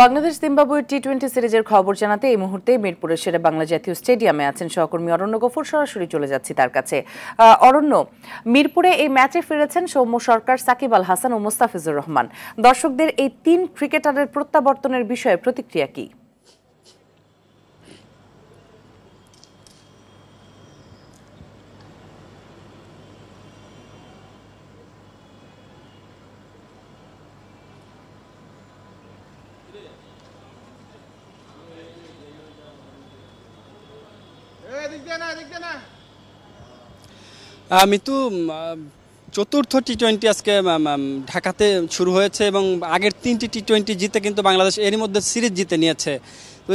Bangladesh Zimbabwe টি-20 সিরিজের খবর জানাতে এই মুহূর্তে মিরপুরের শেরে বাংলা জাতীয় স্টেডিয়ামে আছেন সহকর্মী অরণ্য গফুর। সরাসরি চলে যাচ্ছি তার কাছে। অরণ্য, মিরপুরে এই ম্যাচে ফিরেছেন সৌম্য সরকার, সাকিব আল হাসান ও মোস্তাফিজুর রহমান। দর্শকদের এই তিন ক্রিকেটারের প্রত্যাবর্তনের বিষয়ে প্রতিক্রিয়া কি? মিতু, চতুর্থ টি-20 আজকে ঢাকাতে শুরু হয়েছে এবং আগের তিনটি টি-20 জিতে কিন্তু বাংলাদেশ এরই মধ্যে সিরিজ জিতে নিয়েছে।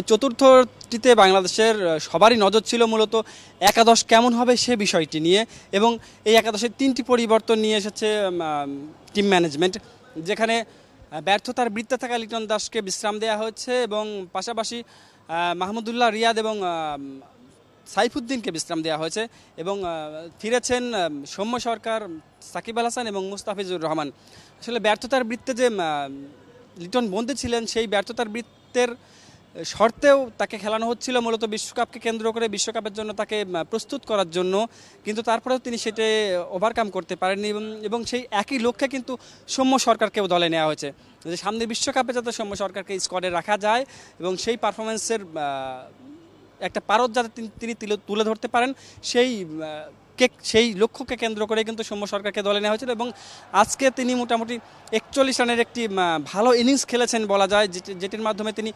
চতুর্থটিতে বাংলাদেশের সবারই নজর ছিল মূলত একাদশ কেমন হবে সে বিষয়টি নিয়ে, এবং এই একাদশের তিনটি পরিবর্তন নিয়ে এসেছে টিম ম্যানেজমেন্ট, যেখানে ব্যর্থতার বৃত্তে থাকা লিটন দাসকে বিশ্রাম দেওয়া হয়েছে এবং পাশাপাশি মাহমুদুল্লাহ রিয়াদ এবং সাইফুদ্দিনকে বিশ্রাম দেওয়া হয়েছে এবং ফিরেছেন সৌম্য সরকার, সাকিব আল হাসান এবং মুস্তাফিজুর রহমান। আসলে ব্যর্থতার বৃত্তে যে লিটন বন্দী ছিলেন, সেই ব্যর্থতার বৃত্তের শর্তেও তাকে খেলানো হচ্ছিল মূলত বিশ্বকাপকে কেন্দ্র করে, বিশ্বকাপের জন্য তাকে প্রস্তুত করার জন্য, কিন্তু তারপরেও তিনি সেটা ওভারকাম করতে পারেননি এবং সেই একই লক্ষ্যে কিন্তু সৌম্য সরকারকেও দলে নেওয়া হয়েছে যে সামনের বিশ্বকাপে যাতে সৌম্য সরকারকে স্কোয়াডে রাখা যায় এবং সেই পারফরমেন্সের একটা পারদ যাতে তিনি তুলে ধরতে পারেন সেই লক্ষ্যকে কেন্দ্র করে কিন্তু সৌম্য সরকারকে দলে নেওয়া হয়েছিল এবং আজকে তিনি মোটামুটি 41 রানের একটি ভালো ইনিংস খেলেছেন বলা যায়, যেটির মাধ্যমে তিনি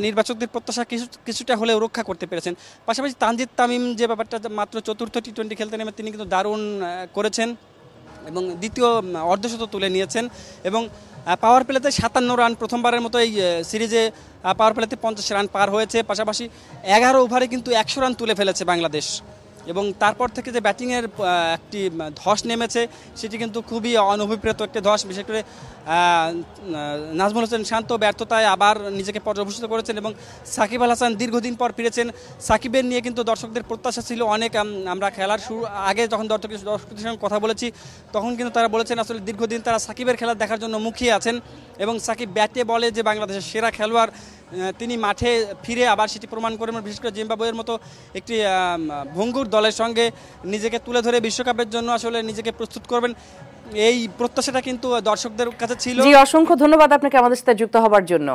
নির্বাচকদের প্রত্যাশা কিছুটা হলেও রক্ষা করতে পেরেছেন। পাশাপাশি তানজিদ তামিম যে ব্যাপারটা মাত্র চতুর্থ টি-20 খেলতে নেমে তিনি কিন্তু দারুণ করেছেন এবং দ্বিতীয় অর্ধশত তুলে নিয়েছেন এবং পাওয়ার প্লেতে 57 রান, প্রথমবারের মতো এই সিরিজে পাওয়ার প্লেতে 50 রান পার হয়েছে। পাশাপাশি 11 ওভারে কিন্তু 100 রান তুলে ফেলেছে বাংলাদেশ এবং তারপর থেকে যে ব্যাটিংয়ের একটি ধস নেমেছে সেটি কিন্তু খুবই অনভিপ্রেত একটি ধস। বিশেষ করে নাজমুল হোসেন শান্ত ব্যর্থতায় আবার নিজেকে পর্যবেসিত করেছেন এবং সাকিব আল হাসান দীর্ঘদিন পর ফিরেছেন। সাকিবের নিয়ে কিন্তু দর্শকদের প্রত্যাশা ছিল অনেক। আমরা খেলার শুরু আগে যখন দর্শকদের সঙ্গে কথা বলেছি তখন কিন্তু তারা বলেছেন আসলে দীর্ঘদিন তারা সাকিবের খেলা দেখার জন্য মুখিয়ে আছেন এবং সাকিব ব্যাটে বলে যে বাংলাদেশের সেরা খেলোয়াড়, তিনি মাঠে ফিরে আবার সেটি প্রমাণ করেন। বিশেষ করে জিম্বাবুয়ের মতো একটি ভঙ্গুর দলের সঙ্গে নিজেকে তুলে ধরে বিশ্বকাপের জন্য আসলে নিজেকে প্রস্তুত করবেন, এই প্রত্যাশাটা কিন্তু দর্শকদের কাছে ছিল। জি, অসংখ্য ধন্যবাদ আপনাকে আমাদের সাথে যুক্ত হবার জন্য।